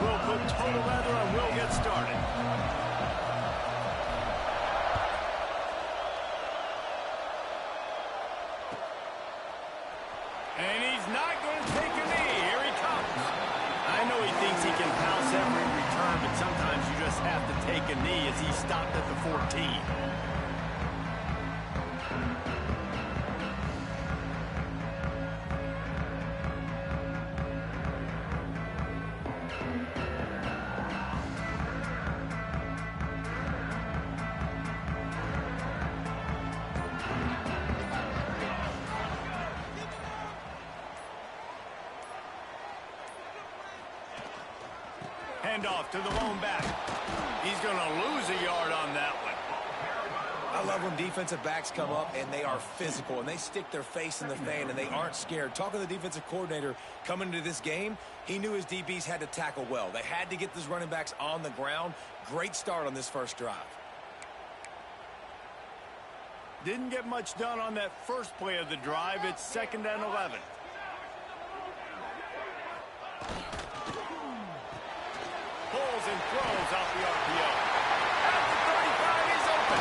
we'll put total leather and we'll get started. And he's not going to take a knee. Here he comes. I know he thinks he can pounce every return, but sometimes you just have to take a knee as he stopped at the 14. Handoff to the lone back. He's going to lose a yard on that one. I love when defensive backs come up and they are physical and they stick their face in the fan and they aren't scared. Talking to the defensive coordinator coming into this game, he knew his DBs had to tackle well. They had to get those running backs on the ground. Great start on this first drive. Didn't get much done on that first play of the drive. It's 2nd and 11. Pulls and throws off the RPO. At the 35, he's open.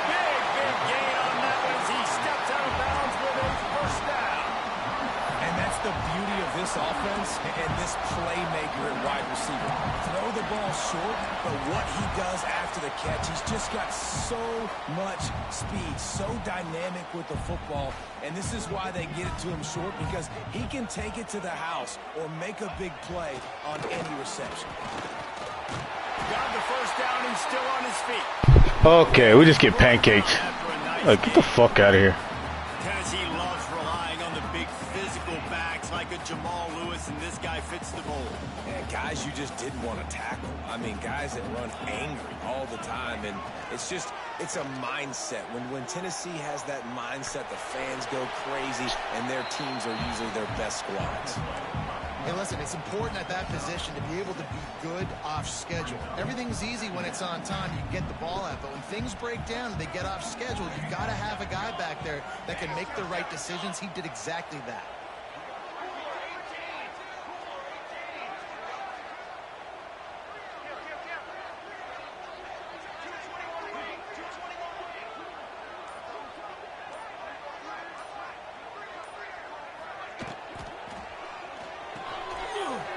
Big gain on that one as he steps out of bounds with a first down. And that's the beauty of this offense and this playmaker at wide receiver. Throw the ball short, but what he does after the catch, he's just got so much speed, so dynamic with the football. And this is why they get it to him short, because he can take it to the house or make a big play on any reception. Got the first down and still on his feet. Okay, we just get pancaked. Get the fuck out of here. Tennessee loves relying on the big physical backs like a Jamal Lewis, and this guy fits the mold. And guys you just didn't want to tackle. I mean, guys that run angry all the time, and it's a mindset. When Tennessee has that mindset, the fans go crazy, and their teams are usually their best squads. Hey, listen, it's important at that position to be able to be good off schedule. Everything's easy when it's on time. You can get the ball out, but when things break down and they get off schedule, you've got to have a guy back there that can make the right decisions. He did exactly that.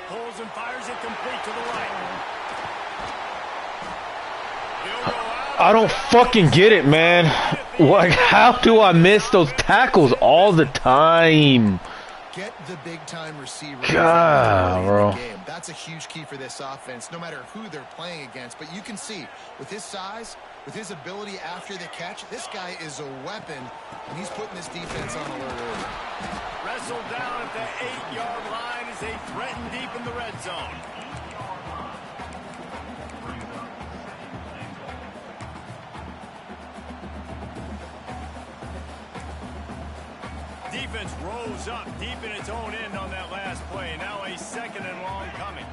Pulls and fires it complete to the right. He'll go out. I don't fucking get it, man. Like, how do I miss those tackles all the time? Get the big-time receiver. God, bro. Game. That's a huge key for this offense, no matter who they're playing against. But you can see, with his size, with his ability after the catch, this guy is a weapon, and he's putting this defense on alert early. Wrestled down at the 8-yard line as they threaten deep in the red zone. Defense rose up deep in its own end on that last play. Now a 2nd and long coming.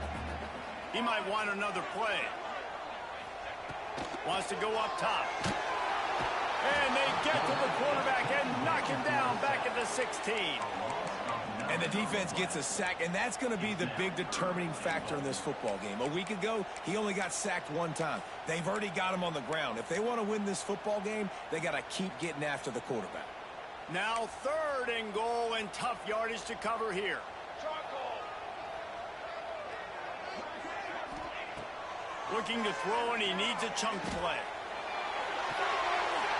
He might want another play. Wants to go up top. And they get to the quarterback and knock him down back at the 16. And the defense gets a sack, and that's going to be the big determining factor in this football game. A week ago, he only got sacked one time. They've already got him on the ground. If they want to win this football game, they got to keep getting after the quarterback. Now 3rd and goal and tough yardage to cover here. Looking to throw, and he needs a chunk play.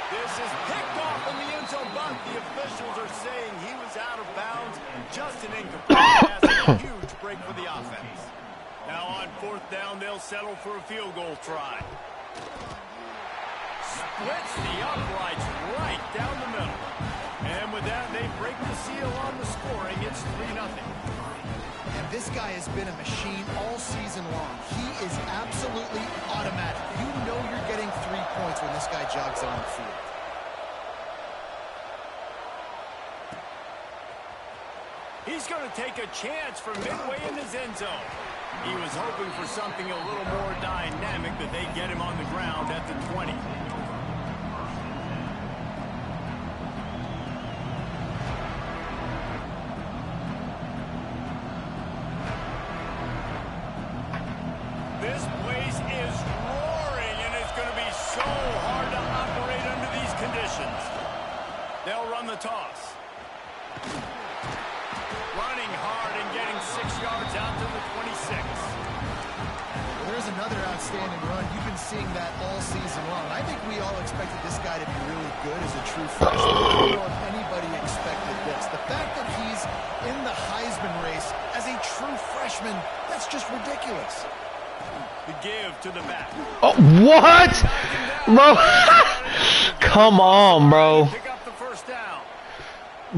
This is picked off in the end zone, but the officials are saying he was out of bounds. Just an incomplete pass, a huge break for the offense. Now on 4th down, they'll settle for a field goal try. Splits the uprights right down the middle. And with that, they break the seal on the scoring. It's 3-0. And this guy has been a machine all season long. He is absolutely automatic. You know you're getting 3 points when this guy jogs on the field. He's going to take a chance from midway in his end zone. He was hoping for something a little more dynamic, that they get him on the ground at the 20. They'll run the toss. Running hard and getting 6 yards out to the 26. Well, there's another outstanding run. You've been seeing that all season long. I think we all expected this guy to be really good as a true freshman. I don't know if anybody expected this. The fact that he's in the Heisman race as a true freshman, that's just ridiculous. The give to the back. Oh, what? Bro, come on, bro. Pick up the first down.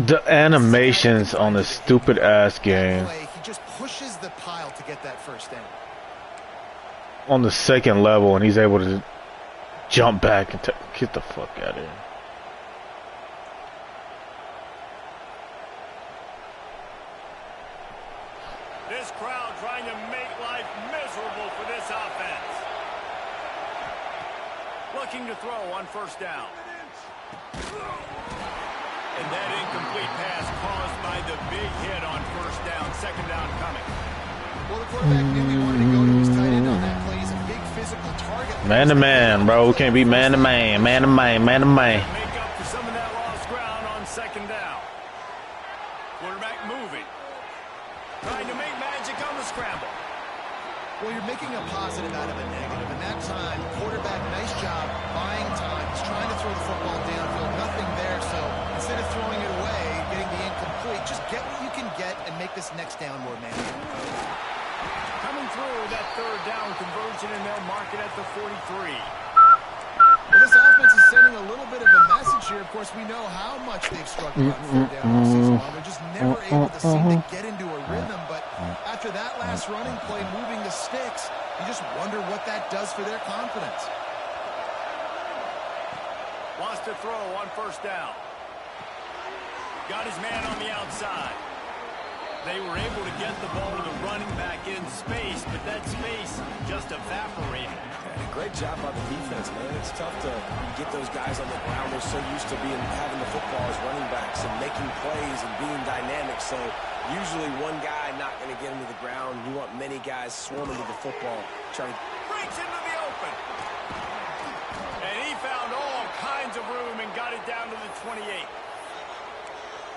The animations on this stupid ass game. He just pushes the pile to get that first down. On the second level, and he's able to jump back and get the fuck out of here. This crowd trying to make life miserable for this offense. Looking to throw on first down. And that incomplete pass caused by the big hit on first down. Second down coming. Well, the quarterback knew he wanted to go to his tight end on that play. He's a big physical target. Man to man, bro. We can't be man to man, man to man, man to man. Make up for some of that lost ground on second down. Quarterback moving. Trying to make magic on the scramble. Well, you're making a positive out of a negative. And that time, quarterback, nice job buying time. He's trying to throw the football downfield. Nothing there. So instead of throwing it away, getting the incomplete, just get what you can get and make this next down more manageable. Coming through that third down conversion, and they'll mark it at the 43. Well, this offense is sending a little bit of a message here. Of course, we know how much they've struggled on third down all season long. They're just never able to seem to get into a rhythm. But after that last running play, moving the sticks, you just wonder what that does for their confidence. Wants to throw on first down. Got his man on the outside. They were able to get the ball to the running back in space, but that space just evaporated. And a great job by the defense, man. It's tough to get those guys on the ground. They're so used to having the football as running backs and making plays and being dynamic. So usually one guy not going to get into the ground. You want many guys swarming to the football. Breaks into the open. And he found all kinds of room and got it down to the 28.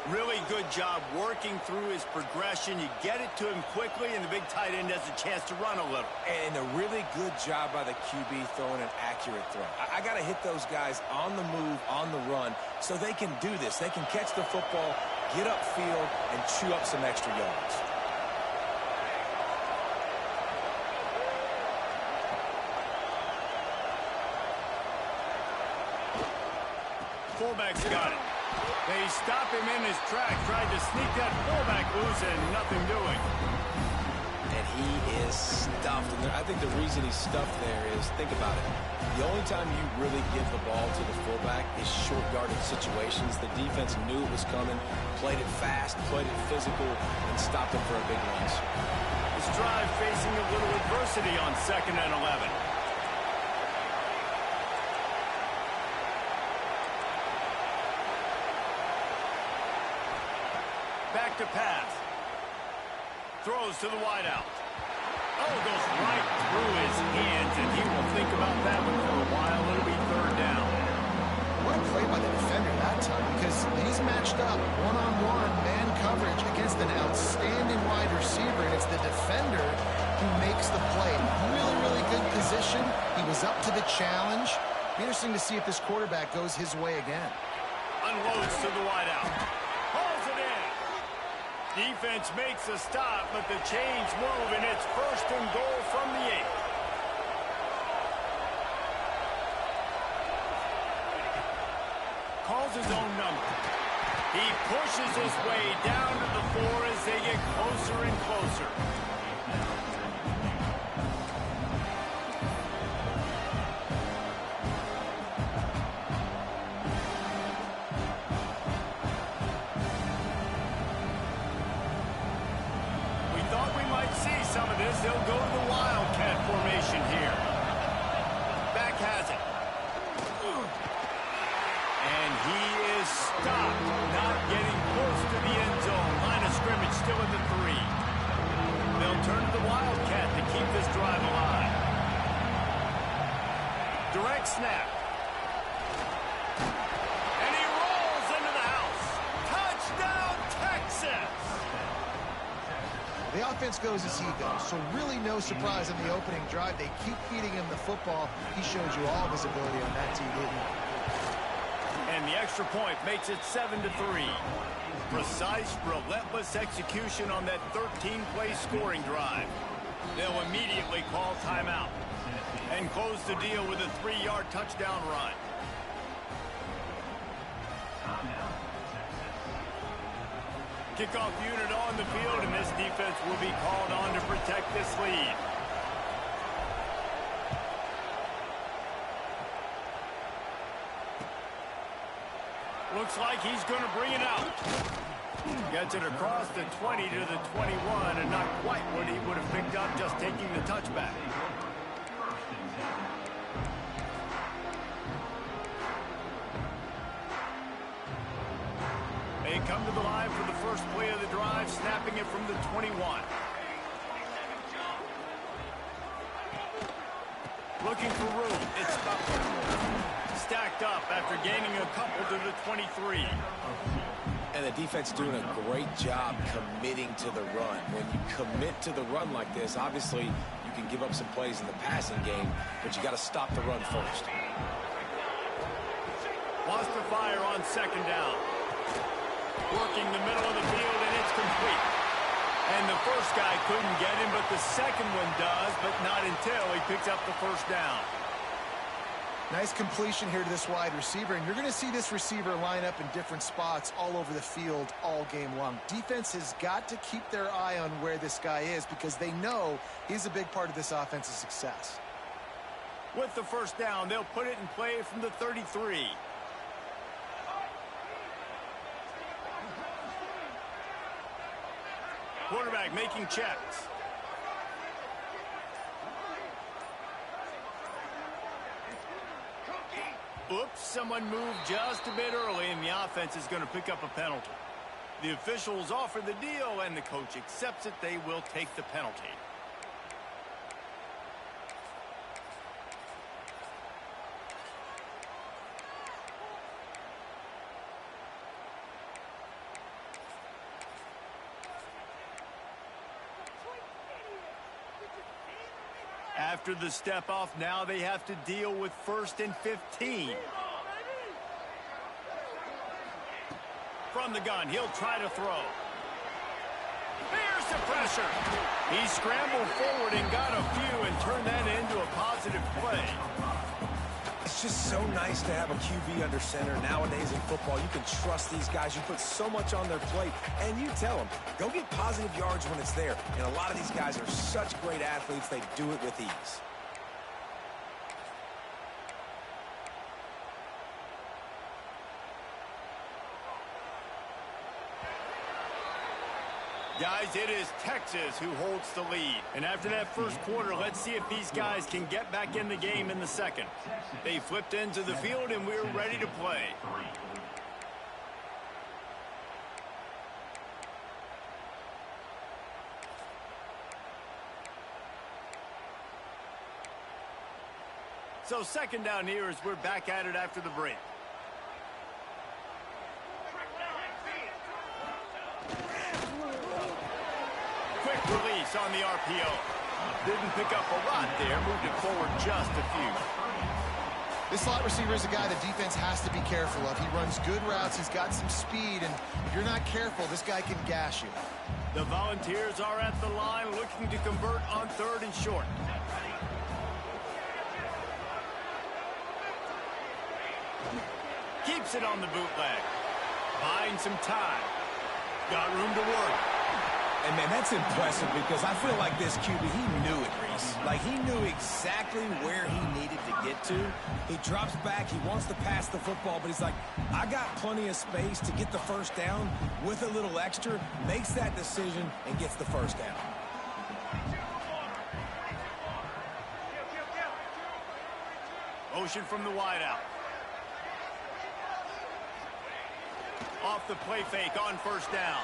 Really good job working through his progression. You get it to him quickly, and the big tight end has a chance to run a little. And a really good job by the QB throwing an accurate throw. I got to hit those guys on the move, on the run, so they can do this. They can catch the football, get upfield, and chew up some extra yards. Fullback's got it. They stop him in his track, tried to sneak that fullback loose, and nothing doing. And he is stuffed. And I think the reason he's stuffed there is, think about it. The only time you really give the ball to the fullback is short yardage situations. The defense knew it was coming, played it fast, played it physical, and stopped him for a big loss. This drive facing a little adversity on 2nd and 11. Back to pass. Throws to the wideout. Oh, goes right through his hands, and he will think about that one for a while. It'll be 3rd down. What a play by the defender that time, because he's matched up one-on-one man coverage against an outstanding wide receiver, and it's the defender who makes the play. Really, really good position. He was up to the challenge. Be interesting to see if this quarterback goes his way again. Unloads to the wideout. Hauls it in. Defense makes a stop, but the chains move, and it's 1st and goal from the 8. Calls his own number. He pushes his way down to the 4 as they get closer and closer. Some of this, they'll go to the Wildcat formation here. Back has it. And he is stopped, not getting close to the end zone. Line of scrimmage still at the 3. They'll turn to the Wildcat to keep this drive alive. Direct snap. And he rolls into the this. The offense goes as he goes, so really no surprise on the opening drive. They keep feeding him the football. He shows you all visibility on that TV. And the extra point makes it 7-3. Precise, relentless execution on that 13-play scoring drive. They'll immediately call timeout and close the deal with a 3-yard touchdown run. Kickoff unit on the field, and this defense will be called on to protect this lead. Looks like he's going to bring it out. Gets it across the 20 to the 21, and not quite what he would have picked up just taking the touchback. They come to the line for the first play of the drive, snapping it from the 21. Looking for room. It's stacked up after gaining a couple to the 23. And the defense doing a great job committing to the run. When you commit to the run like this, obviously you can give up some plays in the passing game, but you got to stop the run first. Lost to fire on second down. Working the middle of the field, and it's complete. And the first guy couldn't get him, but the second one does, but not until he picks up the first down. Nice completion here to this wide receiver, and you're going to see this receiver line up in different spots all over the field all game long. Defense has got to keep their eye on where this guy is because they know he's a big part of this offense's success. With the first down, they'll put it in play from the 33. Quarterback making checks. Oops, someone moved just a bit early, and the offense is going to pick up a penalty. The officials offer the deal, and the coach accepts it. They will take the penalty. After the step off, now they have to deal with 1st and 15. From the gun, he'll try to throw. There's the pressure. He scrambled forward and got a few and turned that into a positive play. It's just so nice to have a QB under center. Nowadays in football, you can trust these guys. You put so much on their plate, and you tell them, go get positive yards when it's there. And a lot of these guys are such great athletes, they do it with ease. Guys, it is Texas who holds the lead. And after that first quarter, let's see if these guys can get back in the game in the second. They flipped into the field, and we're ready to play. So second down here as we're back at it after the break. Quick release on the RPO. Didn't pick up a lot there. Moved it forward just a few. This slot receiver is a guy the defense has to be careful of. He runs good routes. He's got some speed, and if you're not careful, this guy can gash you. The Volunteers are at the line looking to convert on 3rd and short. Keeps it on the bootleg. Buying some time. Got room to work. And, man, that's impressive because I feel like this QB, he knew it, Reese. Like, he knew exactly where he needed to get to. He drops back. He wants to pass the football, but he's like, I got plenty of space to get the first down with a little extra, makes that decision, and gets the first down. Motion from the wideout. Off the play fake on first down.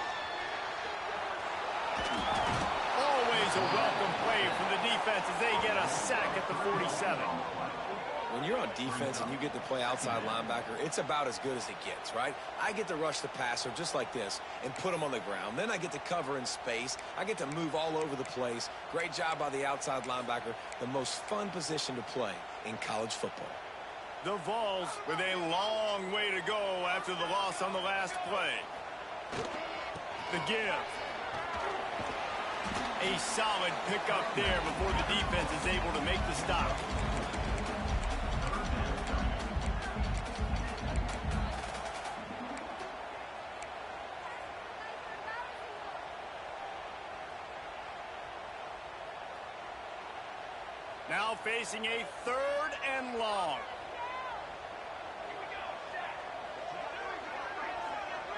Always a welcome play from the defense as they get a sack at the 47. When you're on defense and you get to play outside linebacker, it's about as good as it gets, right? I get to rush the passer just like this and put him on the ground. Then I get to cover in space. I get to move all over the place. Great job by the outside linebacker. The most fun position to play in college football. The Vols with a long way to go after the loss on the last play. The give. A solid pickup there before the defense is able to make the stop. Now facing a 3rd and long.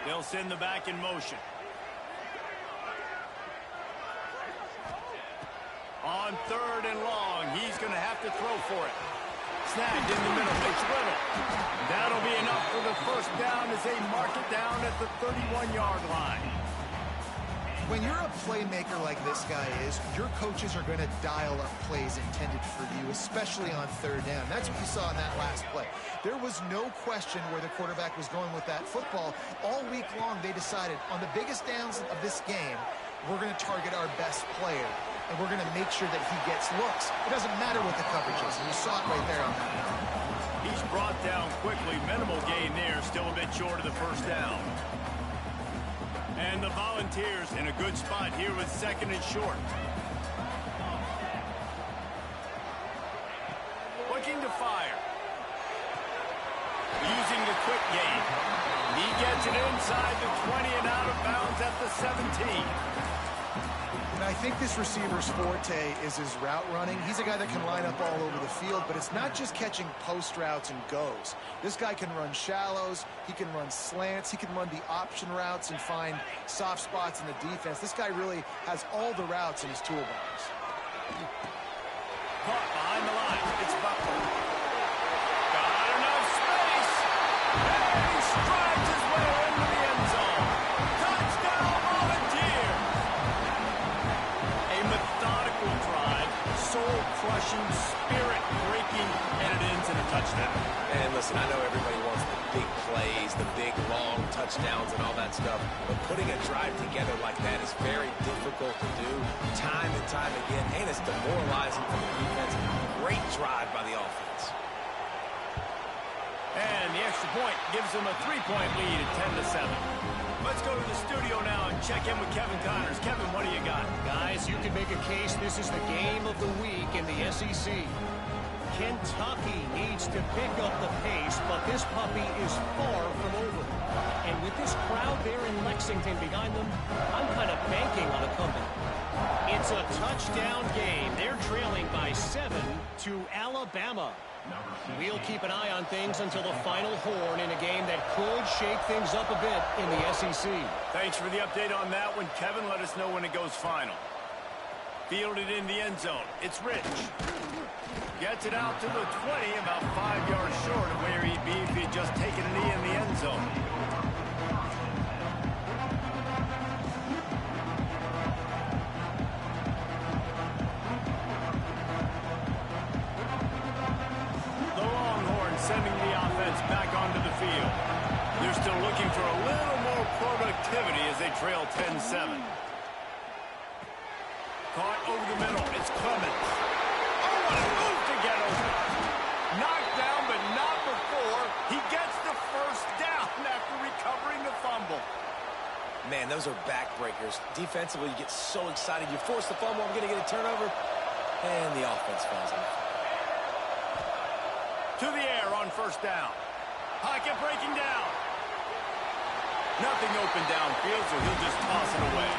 They'll send the back in motion. On 3rd and long, he's going to have to throw for it. Snagged in the middle. It's Little. That'll be enough for the first down as they mark it down at the 31-yard line. When you're a playmaker like this guy is, your coaches are going to dial up plays intended for you, especially on 3rd down. That's what you saw in that last play. There was no question where the quarterback was going with that football. All week long, they decided on the biggest downs of this game, we're going to target our best player, and we're going to make sure that he gets looks. It doesn't matter what the coverage is, and you saw it right there on that. He's brought down quickly. Minimal gain there, still a bit short of the first down. And the Volunteers in a good spot here with 2nd and short. Looking to fire. Using the quick game. He gets it inside the 20 and out of bounds at the 17. And I think this receiver's forte is his route running. He's a guy that can line up all over the field, but it's not just catching post routes and goes. This guy can run shallows, he can run slants, he can run the option routes and find soft spots in the defense. This guy really has all the routes in his toolbox. Caught behind the line. It's Butler. Got enough space. And he strides his way into the end zone. Touchdown, Volunteers. A methodical drive, soul-crushing, spirit-breaking, and it ends in a touchdown. And listen, I know everybody wants the big plays, the big, long touchdowns and all that stuff, but putting a drive together like that is very difficult to do time and time again, and it's demoralizing for the defense. Great drive by the offense. And the extra point gives them a 3-point lead at 10-7. Let's go to the studio now and check in with Kevin Connors. Kevin, what do you got? Guys, you can make a case this is the game of the week in the SEC. Kentucky needs to pick up the pace, but this puppy is far from over. And with this crowd there in Lexington behind them, I'm kind of banking on a comeback. It's a touchdown game. They're trailing by 7 to Alabama. We'll keep an eye on things until the final horn in a game that could shake things up a bit in the SEC. Thanks for the update on that one, Kevin. Let us know when it goes final. Fielded in the end zone. It's Rich. Gets it out to the 20, about 5 yards short of where he'd be if he'd just taken a knee in the end zone. The Longhorns sending the offense back onto the field. They're still looking for a little more productivity as they trail 10-7. Caught over the middle. It's Clemens. Oh, what a move to get over. Knocked down, but not before. He gets the first down after recovering the fumble. Man, those are backbreakers. Defensively, you get so excited. You force the fumble, I'm going to get a turnover, and the offense falls in. To the air on first down. Pocket breaking down. Nothing open downfield, so he'll just toss it away.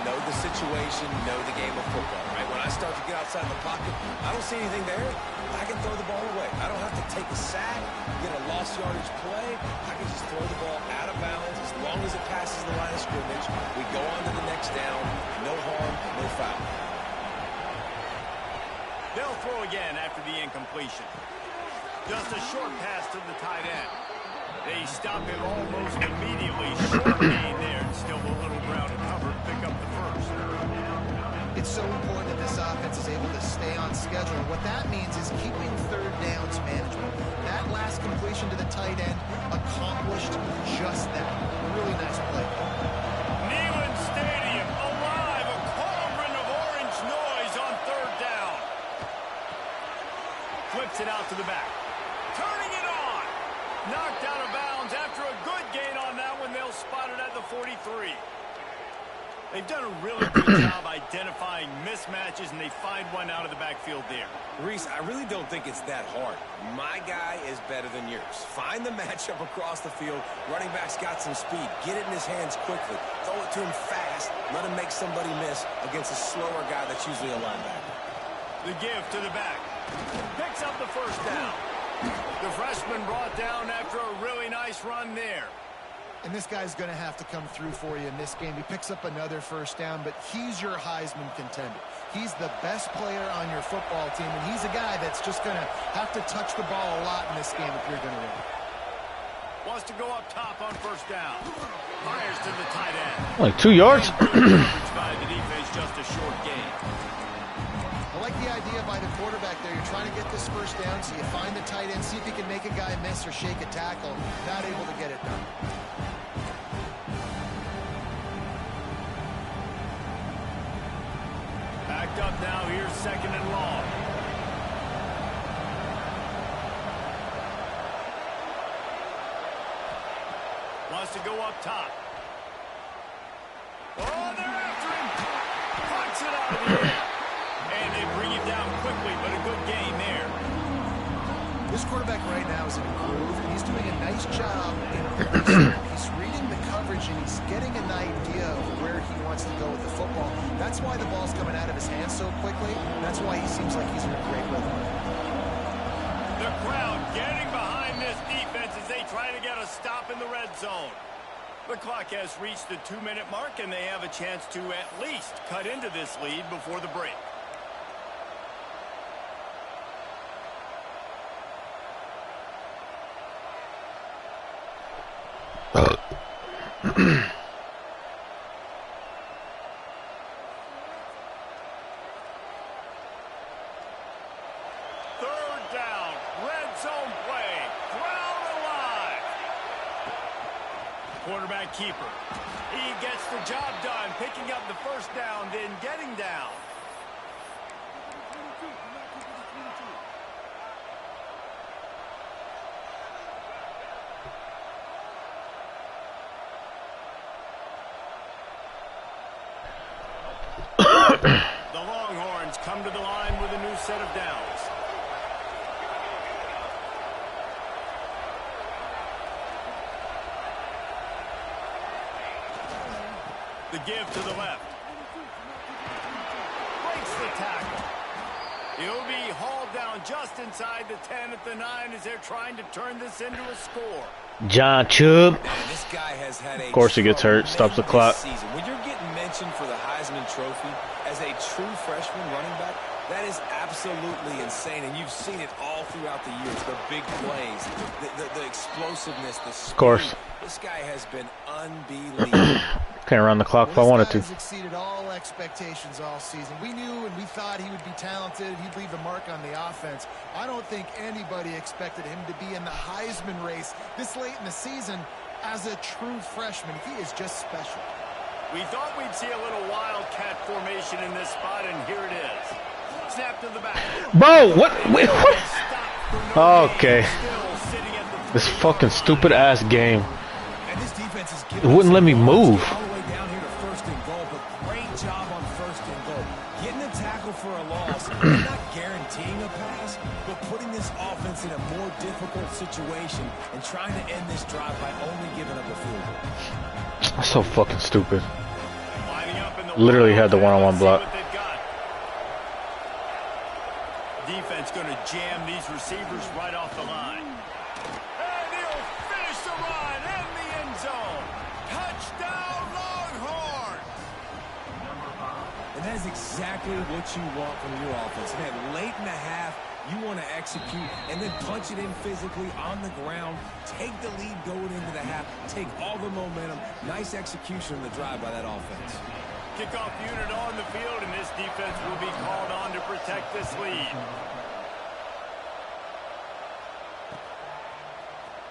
Know the situation, know the game of football, right? When I start to get outside the pocket, I don't see anything there, I can throw the ball away. I don't have to take a sack, get a lost yardage play. I can just throw the ball out of bounds as long as it passes the line of scrimmage. We go on to the next down. No harm, no foul. They'll throw again after the incompletion. Just a short pass to the tight end. They stop him almost immediately. Short gain there. Still a little ground to cover. Pick up the first. It's so important that this offense defense is able to stay on schedule. And what that means is keeping third downs manageable. That last completion to the tight end accomplished just that. Really nice play. Neyland Stadium alive, a cauldron of orange noise on third down. Flips it out to the back. Turning it on. Knocked out of bounds after a good gain on that one. They'll spot it at the 43. They've done a really good job identifying mismatches, and they find one out of the backfield there. Reese, I really don't think it's that hard. My guy is better than yours. Find the matchup across the field. Running back's got some speed. Get it in his hands quickly. Throw it to him fast. Let him make somebody miss against a slower guy that's usually a linebacker. The give to the back. Picks up the first down. The freshman brought down after a really nice run there. And this guy's going to have to come through for you in this game. He picks up another first down, but he's your Heisman contender. He's the best player on your football team, and he's a guy that's just going to have to touch the ball a lot in this game if you're going to win. Wants to go up top on first down. Fires to the tight end. Like 2 yards? By the defense, just a short gain. I like the idea by the quarterback there. You're trying to get this first down, so you find the tight end, see if he can make a guy miss or shake a tackle. Not able to get it done. Backed up now, here's second and long. Wants to go up top. Oh, they're after him. Puncks it out of the air. And they bring him down quickly, but a good gain there. This quarterback right now is in a groove, and he's doing a nice job in he's reading the coverage, and he's getting an idea of where he wants to go with the football. That's why the ball's coming out of his hands so quickly. That's why he seems like he's in a great rhythm. The crowd getting behind this defense as they try to get a stop in the red zone. The clock has reached the 2-minute mark, and they have a chance to at least cut into this lead before the break. Third down, red zone play, crowd alive. Quarterback keeper. He gets the job done, picking up the first down, then getting down. The Longhorns come to the line with a new set of downs. The give to the left. Breaks the tackle. He'll be hauled down just inside the 10 at the 9 as they're trying to turn this into a score. John Chubb. This guy has had Of course he gets hurt. Stops the clock. Season. When you're getting mentioned for the Heisman Trophy as a true freshman running back, that is absolutely insane, and you've seen it all throughout the years. The big plays, the explosiveness, the speed. Of course. This guy has been unbelievable. Can't run the clock if I wanted to. This guy has exceeded all expectations all season. We knew and we thought he would be talented. He'd leave a mark on the offense. I don't think anybody expected him to be in the Heisman race this late in the season as a true freshman. He is just special. We thought we'd see a little wildcat formation in this spot, and here it is. Snap to the back. Bro, what? Wait, what? Okay. This fucking stupid ass game. And this defense is It wouldn't let me move. all the way down here to first and goal, but great job on first and goal. Getting a tackle for a loss, not guaranteeing a pass, but putting this offense in a more difficult situation and trying to end this drive by only giving up a field goal. That's so fucking stupid. Literally had the one-on-one block. Defense going to jam these receivers right off the line. And he'll finish the run in the end zone. Touchdown, Longhorn! And that is exactly what you want from your offense. Man, late in the half, you want to execute and then punch it in physically on the ground. Take the lead going into the half. Take all the momentum. Nice execution of the drive by that offense. Kickoff unit on the field, and this defense will be called on to protect this lead.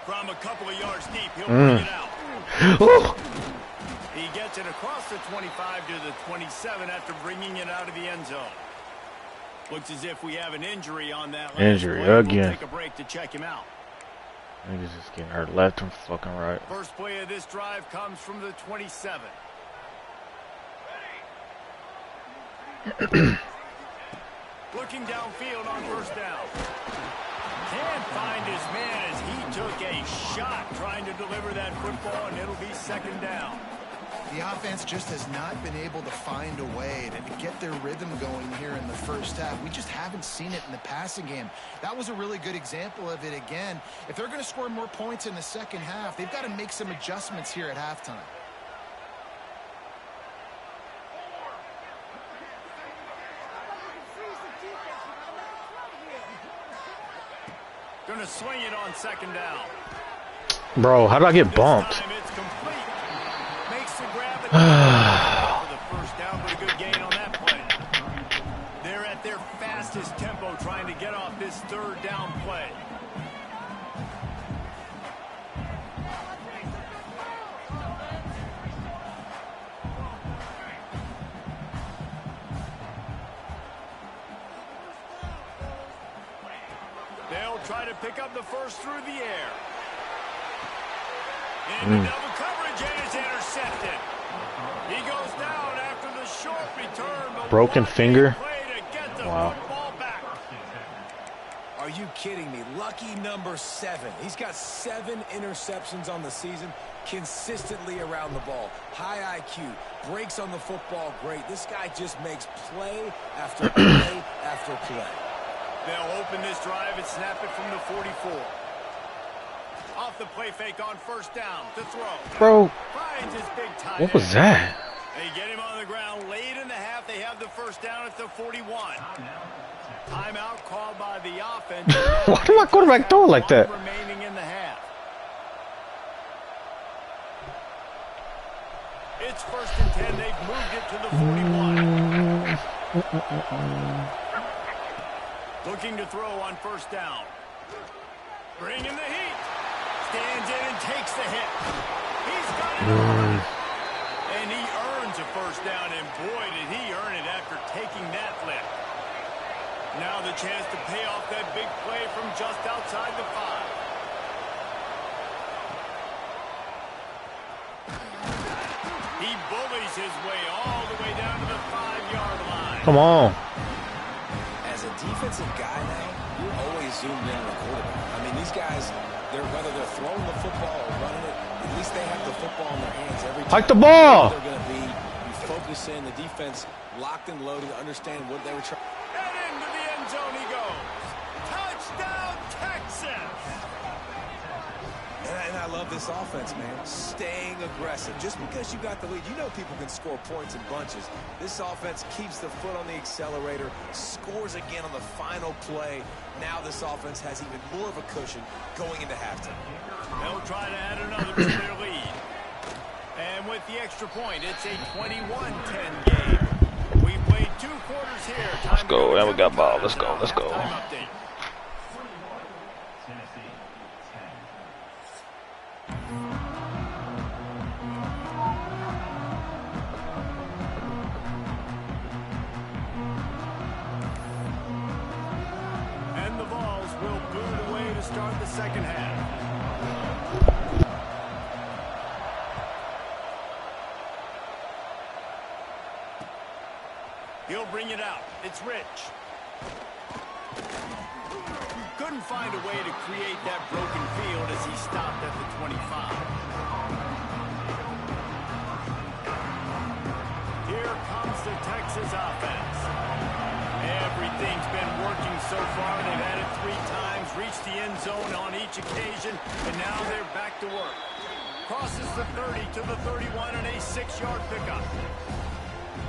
From a couple of yards deep, he'll bring it out. He gets it across the 25 to the 27 after bringing it out of the end zone. Looks as if we have an injury on that last Injury play. again. We'll take a break to check him out. Niggas just getting hurt left and fucking right. First play of this drive comes from the 27. Looking downfield on first down. Can't find his man as he took a shot trying to deliver that football, and it'll be second down. The offense just has not been able to find a way to get their rhythm going here in the first half. We just haven't seen it in the passing game. That was a really good example of it again. If they're going to score more points in the second half, they've got to make some adjustments here at halftime. Going to swing it on second down. Bro, how did I get bumped? This time it's complete. Makes the grab for the first down, but a good gain on that play. They're at their fastest tempo trying to get off this third down play. They'll try to pick up the first through the air. Into double coverage, and it's intercepted. He goes down after the short return. But Broken finger. play to get the Wow. football back. Are you kidding me? Lucky number 7. He's got 7 interceptions on the season, consistently around the ball. High IQ, breaks on the football great. This guy just makes play after play after play. They'll open this drive and snap it from the 44. Off the play fake on first down to throw. Bro, Finds his big tight what was end. that? They get him on the ground late in the half. They have the first down at the 41. Timeout called by the offense. Why did my quarterback throw it like that? Remaining in the half. It's first and 10. They've moved it to the 41. Looking to throw on first down. Bringing the heat. Stands in and takes the hit. He's got it on. And he earns a first down, and boy, did he earn it after taking that lift. Now the chance to pay off that big play from just outside the 5. He bullies his way all the way down to the 5-yard line. Come on. As a defensive guy now, you're always zoomed in on the quarterback. I mean, these guys, whether they're throwing the football or running it, at least they have the football in their hands every time. Hike the ball. They're going to be focused in, the defense locked and loaded, understand what they were trying. And into the end zone he goes. Touchdown, Texas! And I love this offense, man. Staying aggressive. Just because you got the lead, you know people can score points in bunches. This offense keeps the foot on the accelerator, scores again on the final play. Now this offense has even more of a cushion going into halftime. They'll try to add another to their lead. And with the extra point, it's a 21-10 game. We played 2 quarters here. Let's go. And we got ball. Let's go. Let's go. Halftime update. And the Vols will boot away to start the second half. He'll bring it out. It's Rich. Couldn't find a way to create that broken field as he stopped at the 25. Here comes the Texas offense. Everything's been working so far. They've had it 3 times, reached the end zone on each occasion, and now they're back to work. Crosses the 30 to the 31 and a 6-yard pickup.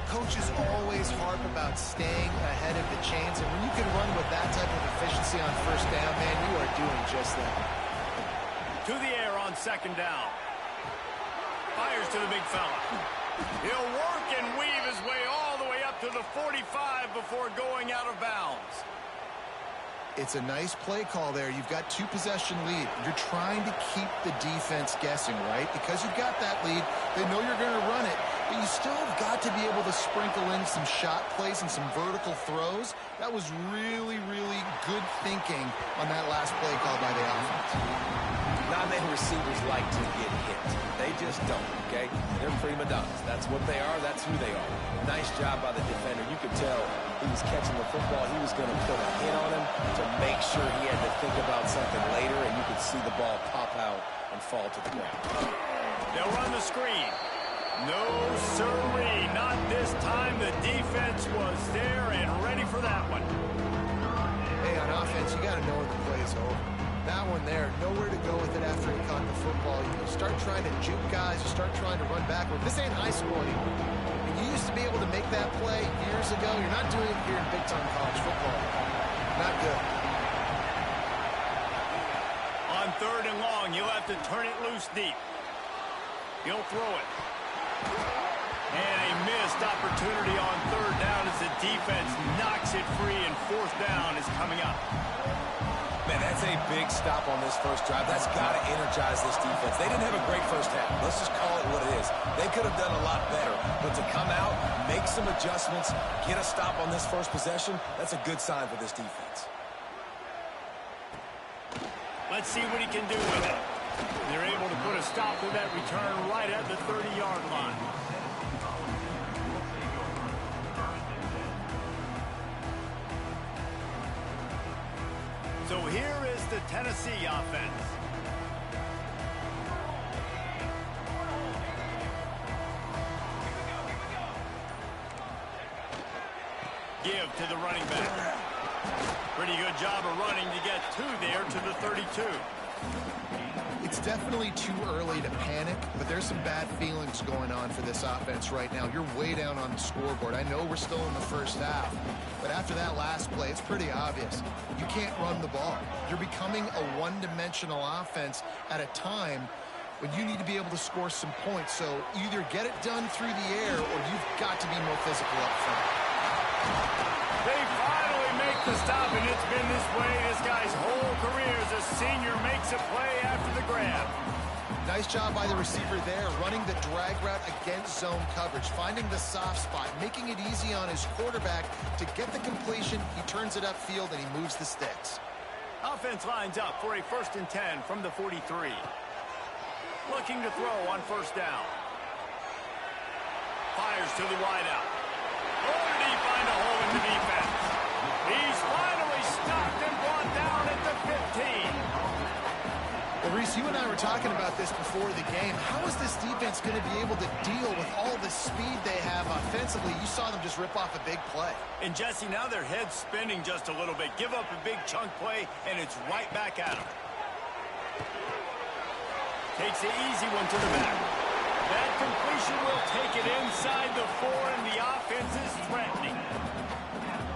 Coaches always harp about staying ahead of the chains, and when you can run with that type of efficiency on first down, man, you are doing just that. To the air on second down. Fires to the big fella. He'll work and weave his way all the way up to the 45 before going out of bounds. It's a nice play call there. You've got 2-possession lead. You're trying to keep the defense guessing, right? Because you've got that lead, they know you're going to run it, but you still have got to be able to sprinkle in some shot plays and some vertical throws. That was really, really good thinking on that last play call by the offense. Not many receivers like to get hit. They just don't, okay? They're prima donnas. That's what they are. That's who they are. Nice job by the defender. You could tell he was catching the football. He was going to put a hit on him to make sure he had to think about something later, and you could see the ball pop out and fall to the ground. They'll run the screen. No, sirree. Not this time. The defense was there and ready for that one. Hey, on offense, you got to know when the play's over. That one there, nowhere to go with it after he caught the football. You start trying to juke guys, you start trying to run backward. This ain't high school anymore. And you used to be able to make that play years ago. You're not doing it here in big-time college football. Not good. On 3rd and long, you'll have to turn it loose deep. He'll throw it. And a missed opportunity on 3rd down as the defense knocks it free, and 4th down is coming up. Man, that's a big stop on this first drive. That's got to energize this defense. They didn't have a great first half. Let's just call it what it is. They could have done a lot better. But to come out, make some adjustments, get a stop on this first possession, that's a good sign for this defense. Let's see what he can do with it. They're able to put a stop to that return right at the 30-yard line. So here is the Tennessee offense. Give to the running back. Pretty good job of running to get 2 there to the 32. It's definitely too early to panic, but there's some bad feelings going on for this offense right now. You're way down on the scoreboard. I know we're still in the first half, but after that last play, it's pretty obvious. You can't run the ball. You're becoming a one-dimensional offense at a time when you need to be able to score some points. So either get it done through the air or you've got to be more physical up front. They finally make the stop, and it's been this way this guy's whole career as a senior makes a play after the grab. Nice job by the receiver there, running the drag route against zone coverage, finding the soft spot, making it easy on his quarterback to get the completion. He turns it upfield, and he moves the sticks. Offense lines up for a 1st and 10 from the 43. Looking to throw on 1st down. Fires to the wideout. Oh, did he find a hole in the defense? He's finally stopped and brought down at the 15. Well, Reese, you and I were talking about this before the game. How is this defense going to be able to deal with all the speed they have offensively? You saw them just rip off a big play. And Jesse, now their head's spinning just a little bit. Give up a big chunk play, and it's right back at them. Takes the easy one to the back. That completion will take it inside the 4, and the offense is threatening.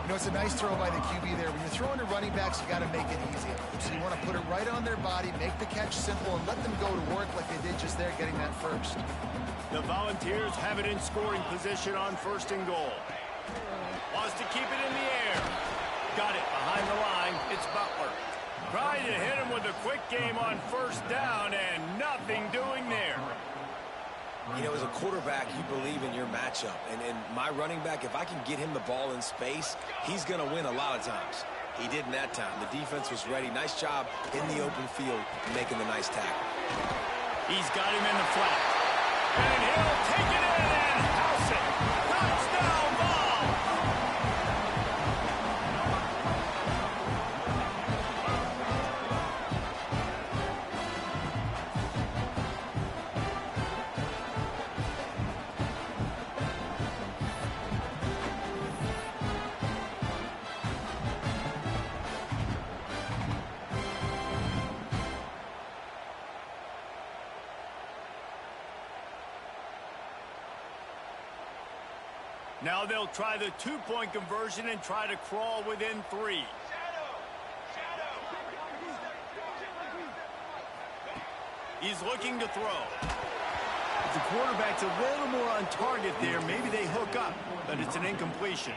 You know, it's a nice throw by the QB there. When you're throwing to running backs, you got to make it easy. So you want to put it right on their body, make the catch simple, and let them go to work like they did just there, getting that first. The Volunteers have it in scoring position on 1st and goal. Wants to keep it in the air. Got it behind the line. It's Butler. Trying to hit him with a quick game on 1st down, and nothing doing there. You know, as a quarterback, you believe in your matchup. And my running back, if I can get him the ball in space, he's going to win a lot of times. He did in that time. The defense was ready. Nice job in the open field making the nice tackle. He's got him in the flat. And he'll take it in and house it. Touchdown ball. Now they'll try the 2-point conversion and try to crawl within 3. He's looking to throw. If the quarterback's a little more on target there, maybe they hook up, but it's an incompletion.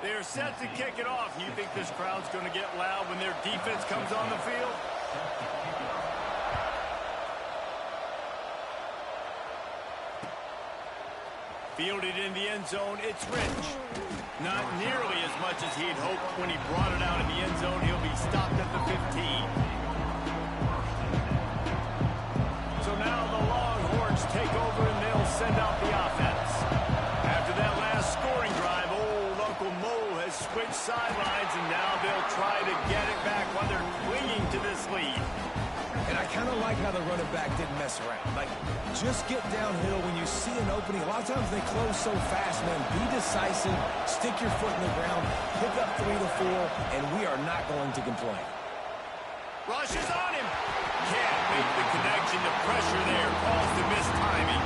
They're set to kick it off. You think this crowd's going to get loud when their defense comes on the field? Fielded in the end zone, it's Rich. Not nearly as much as he'd hoped when he brought it out in the end zone. He'll be stopped at the 15. So now the Longhorns take over and they'll send out the offense. After that last scoring drive, old Uncle Mo has switched sidelines, and now they'll try to get it back while they're clinging to this lead. And I kind of like how the running back didn't mess around. Like, just get downhill when you see an opening. A lot of times they close so fast, man. Be decisive, stick your foot in the ground, pick up 3 to 4, and we are not going to complain. Rush is on him. Can't make the connection. The pressure there caused the missed timing.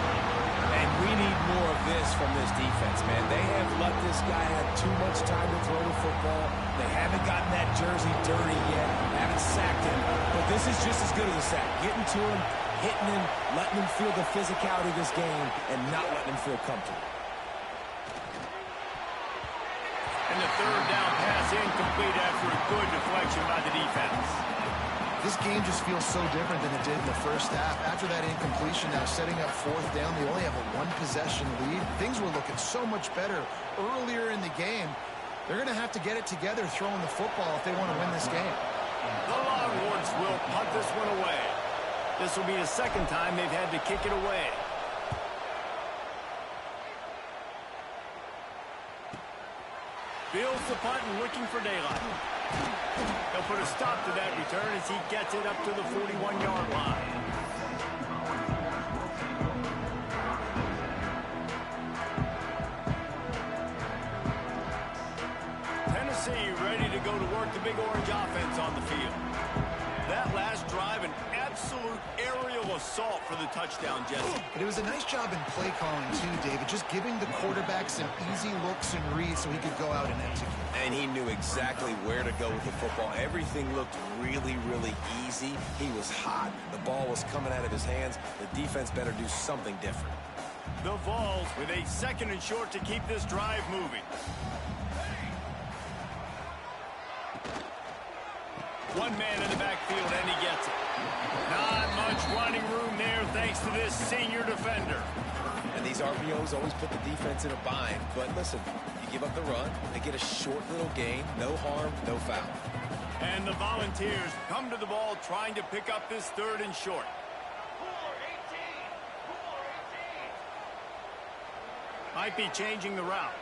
And we need more of this from this defense, man. They have let this guy have too much time to throw the football. They haven't gotten that jersey dirty yet, haven't sacked him. But this is just as good as a sack. Getting to him, hitting him, letting him feel the physicality of this game, and not letting him feel comfortable. And the third down pass incomplete after a good deflection by the defense. This game just feels so different than it did in the first half. After that incompletion, now setting up fourth down, they only have a one-possession lead. Things were looking so much better earlier in the game. They're going to have to get it together throwing the football if they want to win this game. The Longhorns will punt this one away. This will be the second time they've had to kick it away. Fields the punt and looking for daylight. They'll put a stop to that return as he gets it up to the 41-yard line. Tennessee ready to go to work the Big Orange offense on the field. That last drive, an absolute aerial assault for the touchdown, Jesse. And it was a nice job in play calling, too, David. Just giving the quarterback some easy looks and reads so he could go out and execute. And he knew exactly where to go with the football. Everything looked really, really easy. He was hot. The ball was coming out of his hands. The defense better do something different. The Vols with a 2nd and short to keep this drive moving. One man in the backfield, and he gets it. Not much running room there thanks to this senior defender. And these RPOs always put the defense in a bind. But listen, you give up the run, they get a short little gain, no harm, no foul. And the Volunteers come to the ball trying to pick up this 3rd and short. Might be changing the route.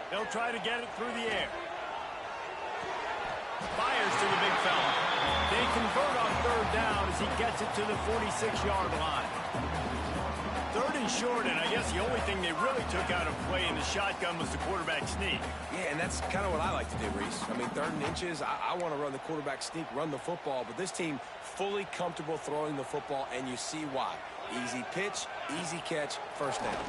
They'll try to get it through the air. Fires to the big fella. They convert on 3rd down as he gets it to the 46-yard line. 3rd and short, and I guess the only thing they really took out of play in the shotgun was the quarterback sneak. Yeah, and that's kind of what I like to do, Reese. I mean, 3rd and inches, I want to run the quarterback sneak, run the football, but this team fully comfortable throwing the football, and you see why. Easy pitch, easy catch, 1st down.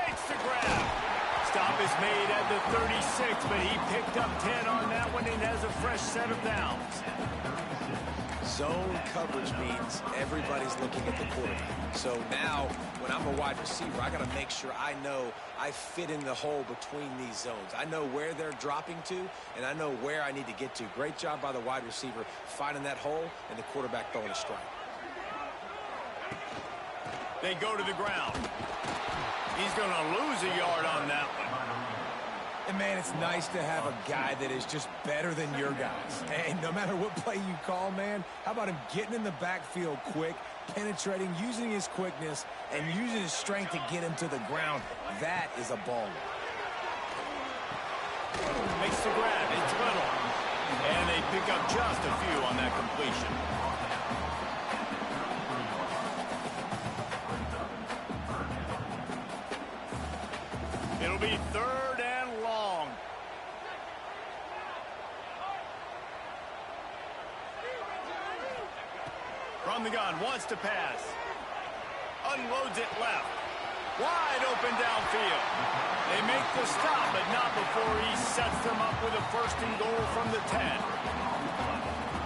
Makes the grab. Stop is made at the 36, but he picked up 10 on that one and has a fresh set of downs. Zone coverage means everybody's looking at the quarterback. So now, when I'm a wide receiver, I got to make sure I know I fit in the hole between these zones. I know where they're dropping to, and I know where I need to get to. Great job by the wide receiver finding that hole and the quarterback throwing a strike. They go to the ground. He's going to lose a yard on that one. And, man, it's nice to have a guy that is just better than your guys. And no matter what play you call, man, how about him getting in the backfield quick, penetrating, using his quickness, and using his strength to get him to the ground? That is a baller. Makes the grab. It's little. And they pick up just a few on that completion. It'll be 3rd and long. From the gun, wants to pass. Unloads it left. Wide open downfield. They make the stop, but not before he sets them up with a first and goal from the 10.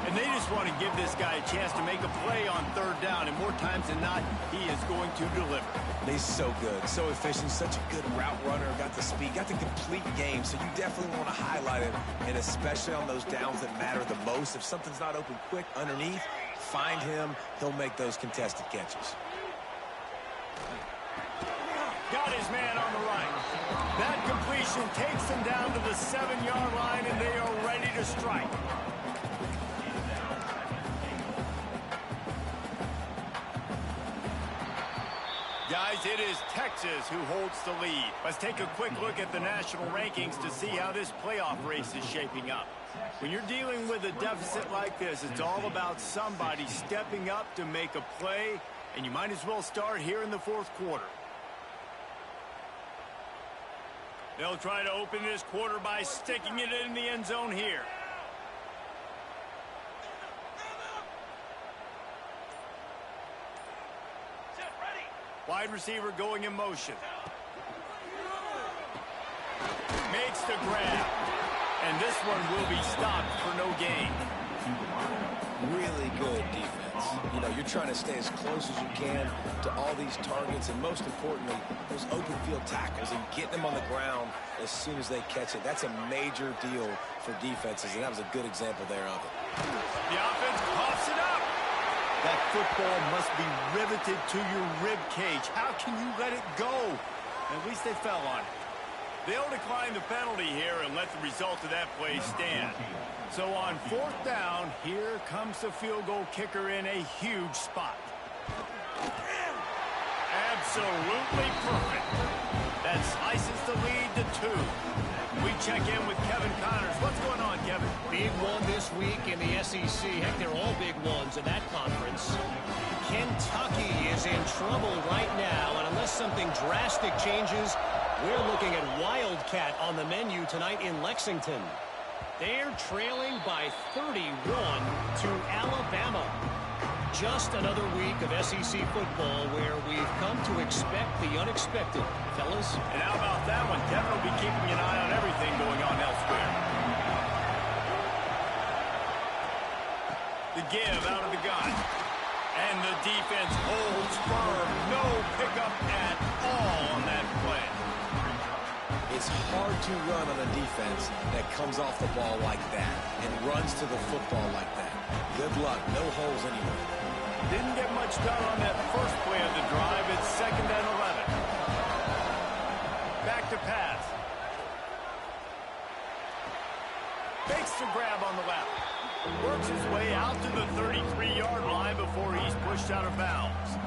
And they just want to give this guy a chance to make a play on third down, and more times than not, he is going to deliver. He's so good, so efficient, such a good route runner, got the speed, got the complete game, so you definitely want to highlight him, and especially on those downs that matter the most. If something's not open quick underneath, find him, he'll make those contested catches. Got his man on the right. That completion takes them down to the 7-yard line, and they are ready to strike. Guys, it is Texas who holds the lead. Let's take a quick look at the national rankings to see how this playoff race is shaping up. When you're dealing with a deficit like this, it's all about somebody stepping up to make a play, and you might as well start here in the fourth quarter. They'll try to open this quarter by sticking it in the end zone here. Wide receiver going in motion. Makes the grab. And this one will be stopped for no gain. Really good defense. You know, you're trying to stay as close as you can to all these targets, and most importantly, those open field tackles and getting them on the ground as soon as they catch it. That's a major deal for defenses, and that was a good example there of it. The offense coughs it up. That football must be riveted to your rib cage. How can you let it go? At least they fell on it. They'll decline the penalty here and let the result of that play stand. So on fourth down, here comes the field goal kicker in a huge spot. Absolutely perfect. That slices the lead to 2. We check in with Kevin Connors. What's going on, Kevin? Big one this week in the SEC. Heck, they're all big ones in that conference. Kentucky is in trouble right now, and unless something drastic changes, we're looking at Wildcat on the menu tonight in Lexington. They're trailing by 31 to Alabama. Just another week of SEC football where we've come to expect the unexpected. Fellas? And how about that one? Kevin will be keeping an eye on everything going on elsewhere. The give out of the gun. And the defense holds firm. No pickup at all on that play. It's hard to run on a defense that comes off the ball like that and runs to the football like that. Good luck. No holes anywhere. Didn't get much done on that first play of the drive. It's 2nd and 11. Back to pass. Fakes the grab on the left. Works his way out to the 33-yard line before he's pushed out of bounds.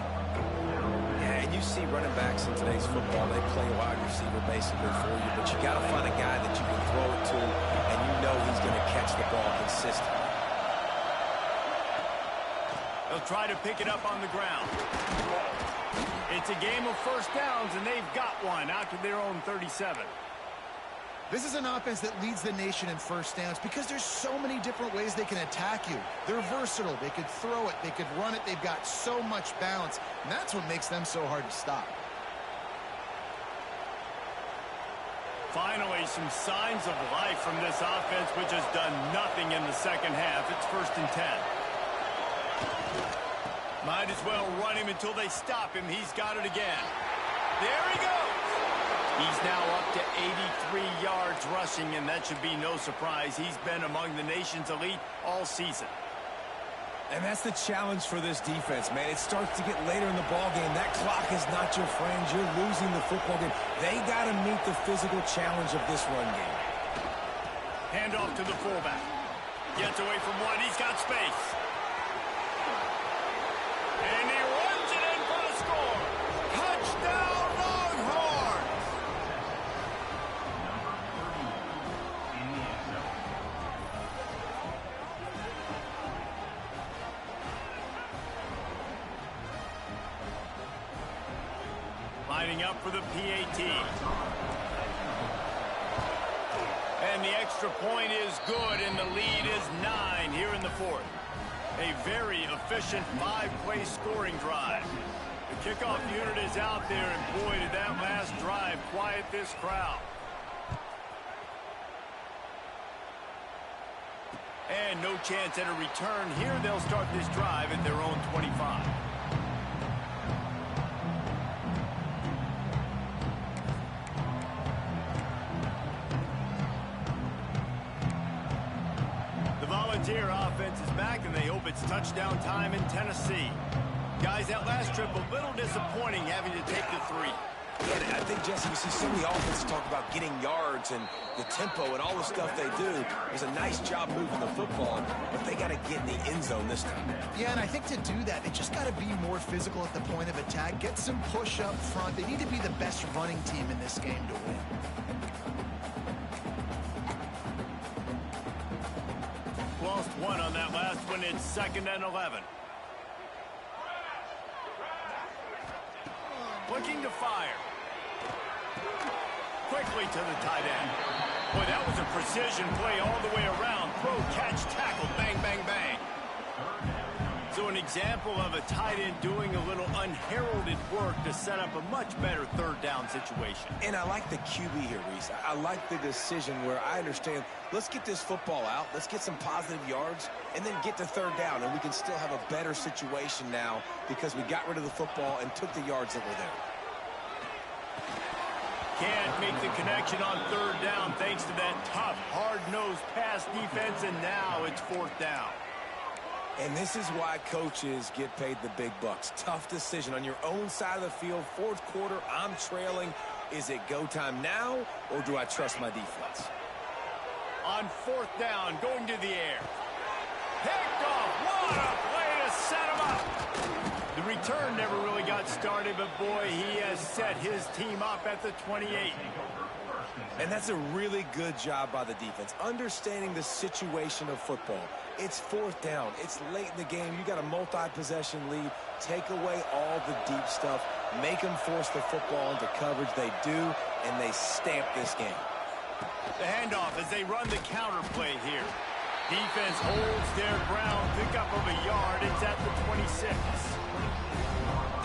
Yeah, and you see running backs in today's football, they play wide receiver basically for you, but you got to find a guy that you can throw it to, and you know he's going to catch the ball consistently. They'll try to pick it up on the ground. It's a game of first downs, and they've got one out to their own 37. This is an offense that leads the nation in first downs because there's so many different ways they can attack you. They're versatile. They could throw it. They could run it. They've got so much balance, and that's what makes them so hard to stop. Finally, some signs of life from this offense, which has done nothing in the second half. It's 1st and 10. Might as well run him until they stop him. He's got it again. There he goes. He's now up to 83 yards rushing, and that should be no surprise. He's been among the nation's elite all season. And that's the challenge for this defense, man. It starts to get later in the ballgame. That clock is not your friend. You're losing the football game. They got to meet the physical challenge of this run game. Hand off to the fullback. Gets away from one. He's got space. And he runs it in for the score. Touchdown, Longhorns! Lining up for the PAT. And the extra point is good, and the lead is 9 here in the fourth. A very efficient 5-play scoring drive. The kickoff unit is out there, and boy, did that last drive quiet this crowd. And no chance at a return here. They'll start this drive at their own 25. The Volunteer offense is back, and they hope it's touchdown time in Tennessee. Guys, that last trip a little disappointing having to take the 3. Yeah, I think, Jesse, you see so many offenses talk about getting yards and the tempo and all the stuff they do. It was a nice job moving the football, but they got to get in the end zone this time. Yeah, and I think to do that, they just got to be more physical at the point of attack, get some push up front. They need to be the best running team in this game to win. Lost 1 on that last one. It's 2nd and 11. Looking to fire. Quickly to the tight end. Boy, that was a precision play all the way around. Throw, catch, tackle, bang, bang, bang. So an example of a tight end doing a little unheralded work to set up a much better 3rd down situation. And I like the QB here, Reese. I like the decision where I understand, let's get this football out, let's get some positive yards, and then get to 3rd down, and we can still have a better situation now because we got rid of the football and took the yards that were there. Can't make the connection on 3rd down thanks to that tough, hard-nosed pass defense, and now it's 4th down. And this is why coaches get paid the big bucks. Tough decision on your own side of the field. 4th quarter, I'm trailing. Is it go time now, or do I trust my defense? On 4th down, going to the air. Picked off. What a play to set him up. The return never really got started, but boy, he has set his team up at the 28. And that's a really good job by the defense, understanding the situation of football. It's 4th down. It's late in the game. You got a multi-possession lead. Take away all the deep stuff. Make them force the football into coverage. They do, and they stamp this game. The handoff as they run the counter play here. Defense holds their ground. Pickup of a yard. It's at the 26.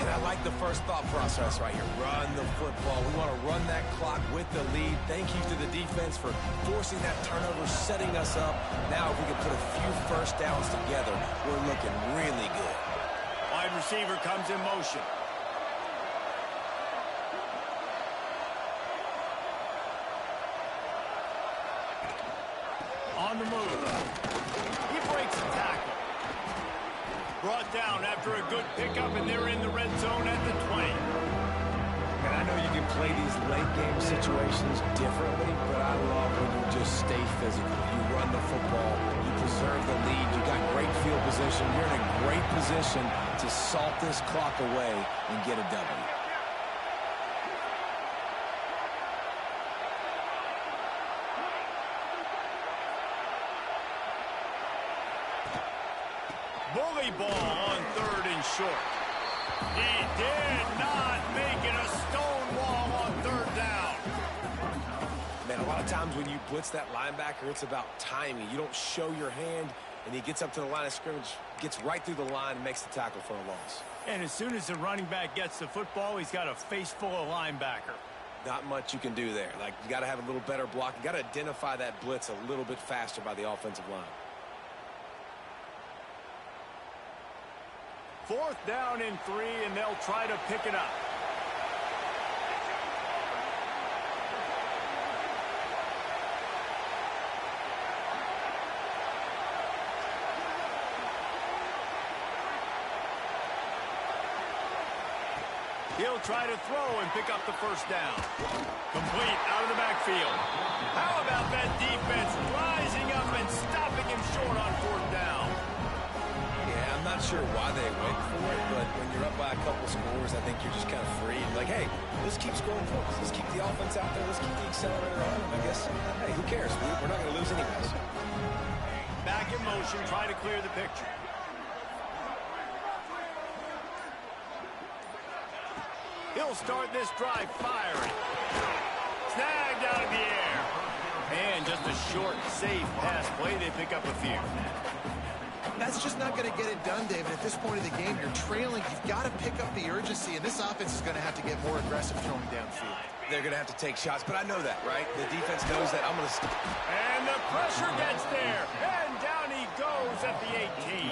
And I like the first thought process right here. Run the football. We want to run that clock with the lead. Thank you to the defense for forcing that turnover, setting us up. Now if we can put a few 1st downs together, we're looking really good. Wide receiver comes in motion. On the move. He breaks the tackle. Brought down after a good pickup, and they're in the red zone at the 20. And I know you can play these late game situations differently, but I love when you just stay physical. You run the football, you preserve the lead, you got great field position. You're in a great position to salt this clock away and get a W. Bully ball on 3rd and short. He did not make it a stone wall on 3rd down. Man, a lot of times when you blitz that linebacker, it's about timing. You don't show your hand, and he gets up to the line of scrimmage, gets right through the line, and makes the tackle for a loss. And as soon as the running back gets the football, he's got a face full of linebacker. Not much you can do there. Like, you got to have a little better block. You got to identify that blitz a little bit faster by the offensive line. 4th down and 3, and they'll try to pick it up. He'll try to throw and pick up the 1st down. Complete out of the backfield. How about that defense rising up and stopping him short on 4th down? Yeah, I'm not sure why they went for it, but when you're up by a couple scores, I think you're just kind of free. Like, hey, let's keep scoring points. Let's keep the offense out there. Let's keep the accelerator on. And I guess, hey, who cares? We're not going to lose anyways. Back in motion, try to clear the picture. He'll start this drive firing. Snagged out of the air. And just a short, safe pass play. They pick up a few. That's just not going to get it done, David. At this point of the game, you're trailing. You've got to pick up the urgency, and this offense is going to have to get more aggressive throwing downfield. They're going to have to take shots, but I know that, right? The defense knows that. I'm going to... And the pressure gets there, and down he goes at the 18.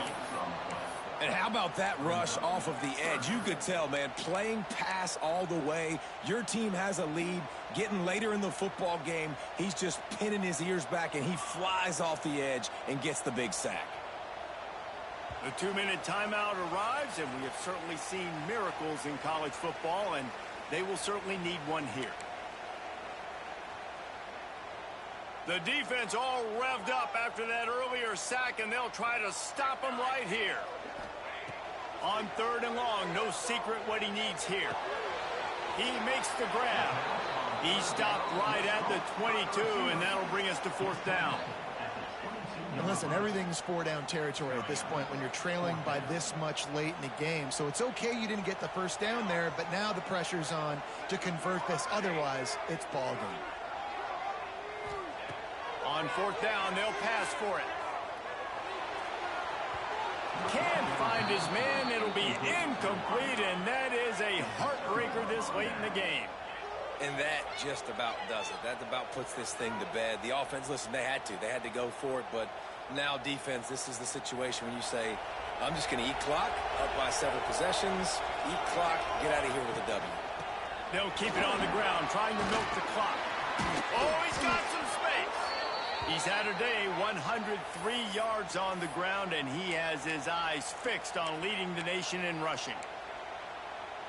And how about that rush off of the edge? You could tell, man, playing pass all the way. Your team has a lead. Getting later in the football game, he's just pinning his ears back, and he flies off the edge and gets the big sack. The 2-minute timeout arrives, and we have certainly seen miracles in college football, and they will certainly need one here. The defense all revved up after that earlier sack, and they'll try to stop him right here. On 3rd and long, no secret what he needs here. He makes the grab. He stopped right at the 22, and that'll bring us to 4th down. And listen, everything's 4-down territory at this point when you're trailing by this much late in the game. So it's okay you didn't get the first down there, but now the pressure's on to convert this. Otherwise, it's ball game. On 4th down, they'll pass for it. Can't find his man. It'll be incomplete, and that is a heartbreaker this late in the game. And that just about does it. That about puts this thing to bed. The offense, listen, they had to go for it, but now defense, this is the situation when you say, I'm just going to eat clock, up by several possessions, eat clock, get out of here with a W. They'll keep it on the ground, trying to milk the clock. Oh, he's got some space. He's had a day, 103 yards on the ground, and he has his eyes fixed on leading the nation in rushing.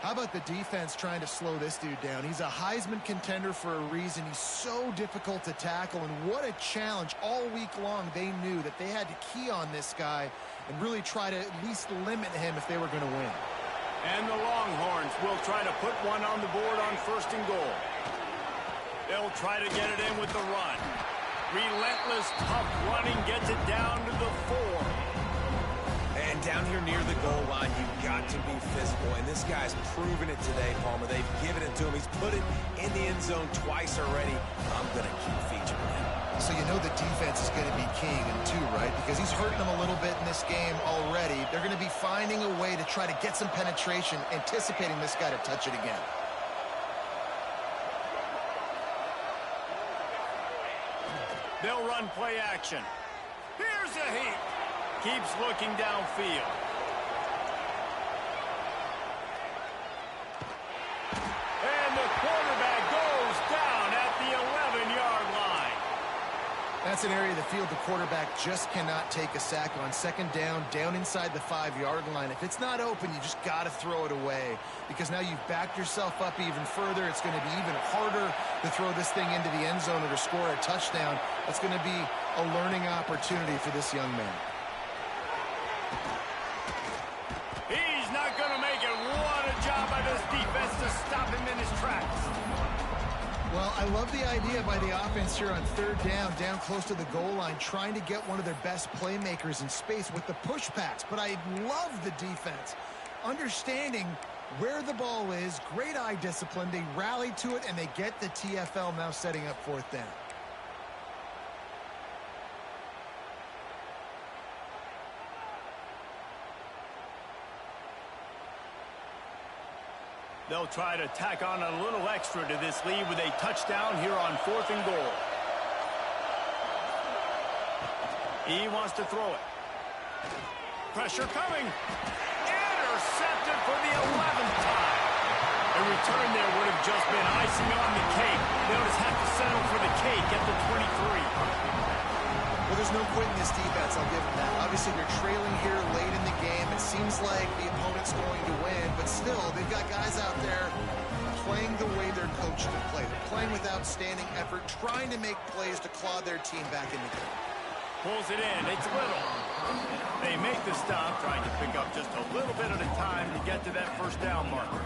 How about the defense trying to slow this dude down? He's a Heisman contender for a reason. He's so difficult to tackle, and what a challenge. All week long, they knew that they had to key on this guy and really try to at least limit him if they were going to win. And the Longhorns will try to put one on the board on 1st and goal. They'll try to get it in with the run. Relentless, tough running gets it down to the 4. And down here near the goal line, you've got to be physical. And this guy's proven it today, Palmer. They've given it to him. He's put it in the end zone twice already. I'm going to keep featuring him. So you know the defense is going to be keying him too, right? Because he's hurting them a little bit in this game already. They're going to be finding a way to try to get some penetration, anticipating this guy to touch it again. They'll run play action. Here's a heat. Keeps looking downfield. And the quarterback goes down at the 11-yard line. That's an area of the field the quarterback just cannot take a sack on. 2nd down, down inside the 5-yard line. If it's not open, you just got to throw it away because now you've backed yourself up even further. It's going to be even harder to throw this thing into the end zone or to score a touchdown. That's going to be a learning opportunity for this young man. He's not going to make it. What a job by this defense to stop him in his tracks. Well, I love the idea by the offense here on 3rd down close to the goal line, trying to get one of their best playmakers in space with the push pass. But I love the defense, understanding where the ball is, great eye discipline. They rally to it, and they get the TFL now setting up 4th down. They'll try to tack on a little extra to this lead with a touchdown here on 4th and goal. He wants to throw it. Pressure coming. Intercepted for the 11th time. A return there would have just been icing on the cake. They'll just have to settle for the cake at the 23. Well, there's no quitting this defense, I'll give them that. Obviously, they're trailing here late in the game. It seems like the opponent's going to win, but still, they've got guys out there playing the way they're coached to play. They're playing with outstanding effort, trying to make plays to claw their team back in the game. Pulls it in. It's little. They make the stop, trying to pick up just a little bit at a time to get to that 1st down marker.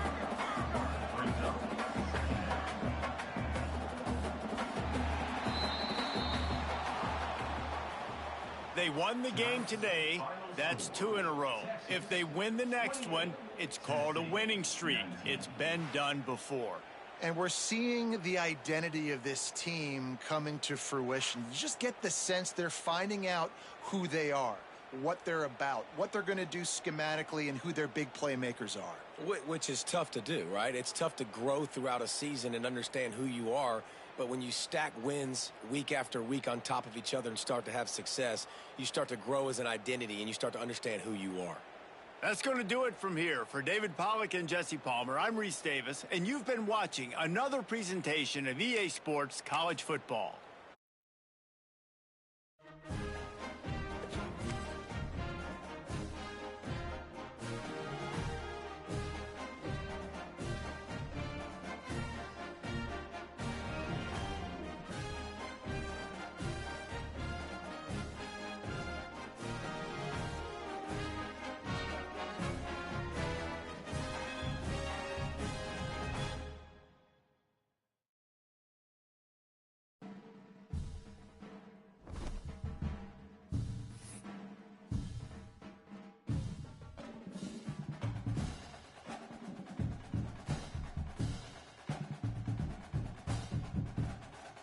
They won the game today. That's 2 in a row. If they win the next one, it's called a winning streak. It's been done before. And we're seeing the identity of this team coming to fruition. You just get the sense they're finding out who they are. what they're about, what they're going to do schematically, and who their big playmakers are. Which is tough to do, right? It's tough to grow throughout a season and understand who you are. But when you stack wins week after week on top of each other and start to have success, you start to grow as an identity and you start to understand who you are. That's going to do it from here. For David Pollack and Jesse Palmer, I'm Reese Davis, and you've been watching another presentation of EA Sports College Football.